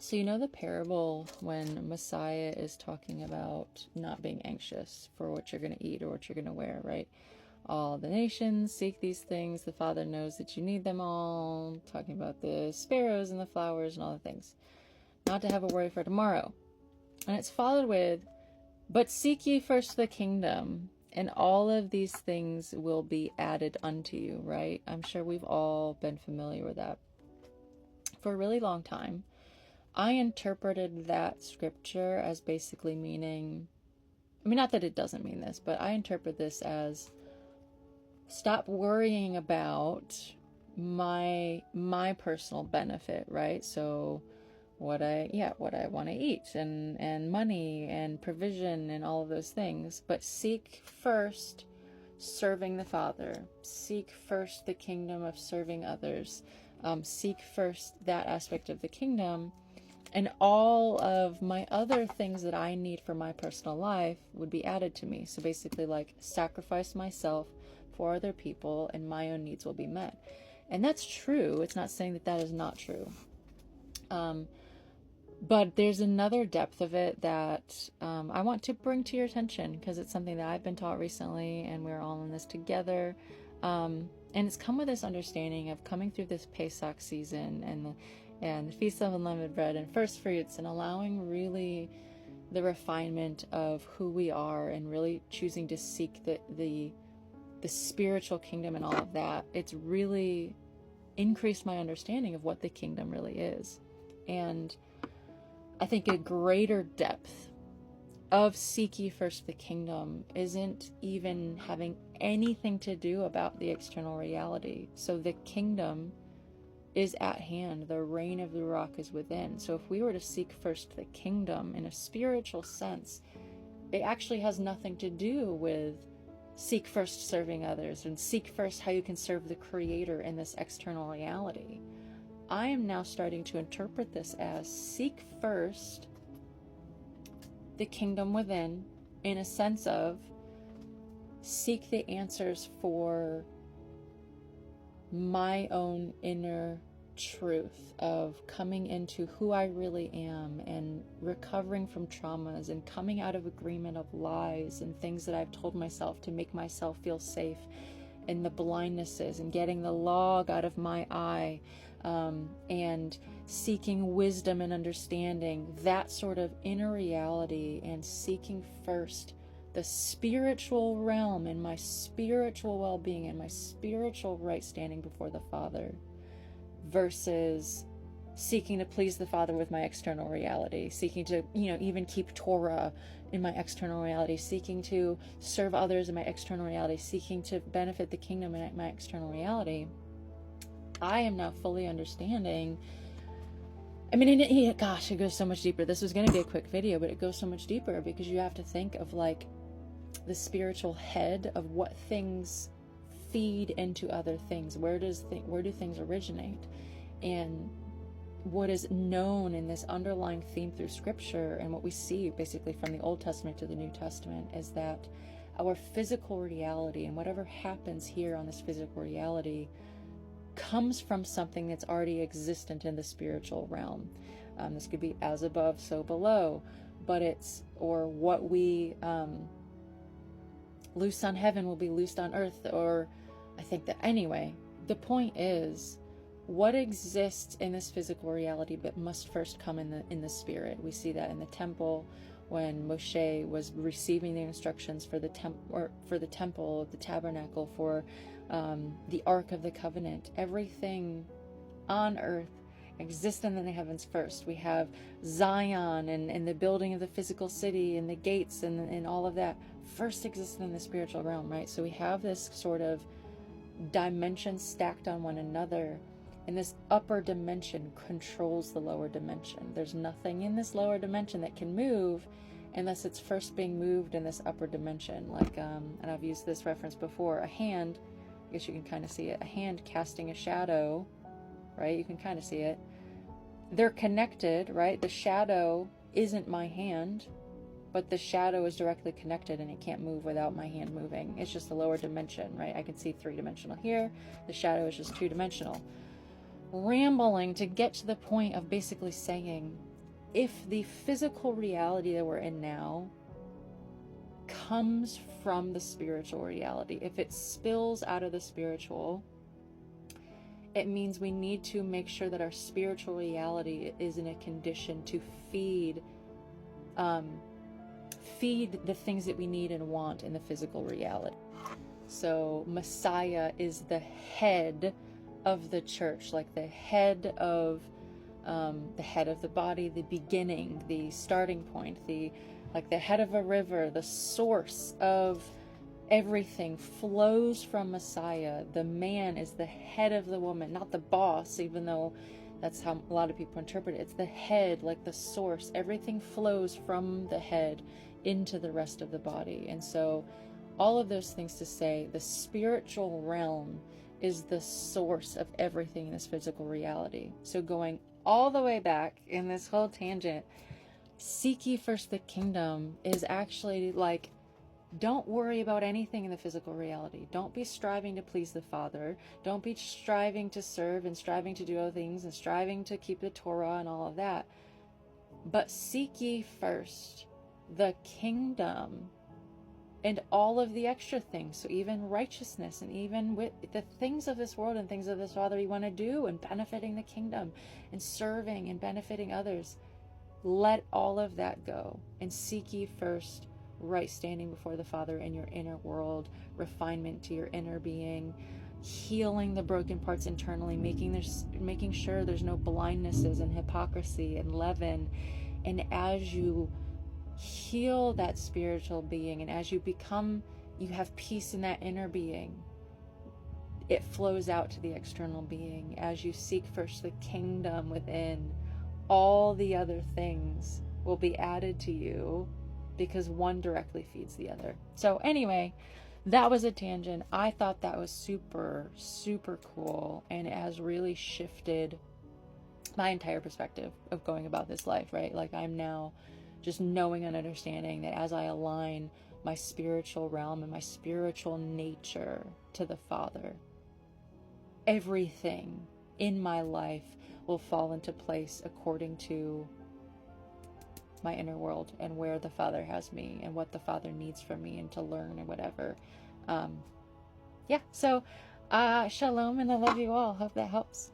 So, you know the parable when Messiah is talking about not being anxious for what you're going to eat or what you're going to wear, right? All the nations seek these things. The Father knows that you need them all. Talking about the sparrows and the flowers and all the things. Not to have a worry for tomorrow. And it's followed with, but seek ye first the kingdom, and all of these things will be added unto you, right? I'm sure we've all been familiar with that. For a really long time, I interpreted that scripture as basically meaning, I mean, not that it doesn't mean this, but I interpret this as stop worrying about my personal benefit, right? So what I want to eat and money and provision and all of those things, but seek first serving the Father, seek first the kingdom of serving others, seek first that aspect of the kingdom, and all of my other things that I need for my personal life would be added to me. So basically, like, sacrifice myself for other people and my own needs will be met. And that's true. It's not saying that that is not true. But there's another depth of it that I want to bring to your attention, because it's something that I've been taught recently, and we're all in this together. And it's come with this understanding of coming through this Pesach season and the Feast of Unleavened Bread and first fruits, and allowing really the refinement of who we are, and really choosing to seek the spiritual kingdom and all of that. It's really increased my understanding of what the kingdom really is. And I think a greater depth of seek ye first the kingdom isn't even having anything to do about the external reality. So the kingdom is at hand. The reign of the Ruach is within. So if we were to seek first the kingdom in a spiritual sense, it actually has nothing to do with seek first serving others and seek first how you can serve the Creator in this external reality. I am now starting to interpret this as seek first the kingdom within, in a sense of seek the answers for my own inner truth of coming into who I really am, and recovering from traumas, and coming out of agreement of lies and things that I've told myself to make myself feel safe, and the blindnesses, and getting the log out of my eye, and seeking wisdom and understanding, that sort of inner reality, and seeking first the spiritual realm and my spiritual well-being and my spiritual right standing before the Father, versus seeking to please the Father with my external reality, seeking to, even keep Torah in my external reality, seeking to serve others in my external reality, seeking to benefit the kingdom in my external reality. I am now fully understanding. I mean, it goes so much deeper. This was going to be a quick video, but it goes so much deeper, because you have to think of like the spiritual head of what things feed into other things. Where do things originate? And what is known in this underlying theme through scripture, and what we see basically from the Old Testament to the New Testament, is that our physical reality, and whatever happens here on this physical reality, comes from something that's already existent in the spiritual realm. This could be as above, so below, but what we loose on heaven will be loosed on earth, or I think that, anyway, the point is, what exists in this physical reality but must first come in the spirit. We see that in the temple, when Moshe was receiving the instructions for the temple, the tabernacle, for the Ark of the Covenant. Everything on earth exists in the heavens first. We have Zion and the building of the physical city and the gates and all of that first exists in the spiritual realm, right? So we have this sort of dimension stacked on one another, and this upper dimension controls the lower dimension. There's nothing in this lower dimension that can move unless it's first being moved in this upper dimension. Like, and I've used this reference before, a hand, I guess you can kind of see it, a hand casting a shadow, right? You can kind of see it. They're connected, right? The shadow isn't my hand, but the shadow is directly connected, and it can't move without my hand moving. It's just the lower dimension, right? I can see 3-dimensional here. The shadow is just 2-dimensional. Rambling to get to the point of basically saying, if the physical reality that we're in now comes from the spiritual reality, if it spills out of the spiritual, it means we need to make sure that our spiritual reality is in a condition to feed the things that we need and want in the physical reality. So Messiah is the head of the church, like the head of the body, the beginning, the starting point, like the head of a river, the source of everything flows from Messiah. The man is the head of the woman, not the boss, even though that's how a lot of people interpret it. It's the head, like the source. Everything flows from the head into the rest of the body. And so all of those things to say, the spiritual realm is the source of everything in this physical reality. So going all the way back in this whole tangent, seek ye first the kingdom is actually like, don't worry about anything in the physical reality. Don't be striving to please the Father. Don't be striving to serve and striving to do other things and striving to keep the Torah and all of that. But seek ye first the kingdom and all of the extra things. So even righteousness and even with the things of this world and things of this Father you want to do, and benefiting the kingdom and serving and benefiting others. Let all of that go and seek ye first right standing before the Father in your inner world, refinement to your inner being, healing the broken parts internally, making sure there's no blindnesses and hypocrisy and leaven. And as you heal that spiritual being, and as you have peace in that inner being, it flows out to the external being. As you seek first the kingdom within, all the other things will be added to you, because one directly feeds the other. So anyway, that was a tangent. I thought that was super, super cool, and it has really shifted my entire perspective of going about this life, right? Like, I'm now just knowing and understanding that as I align my spiritual realm and my spiritual nature to the Father, everything in my life will fall into place according to my inner world and where the Father has me and what the Father needs from me and to learn or whatever. So shalom, and I love you all. Hope that helps.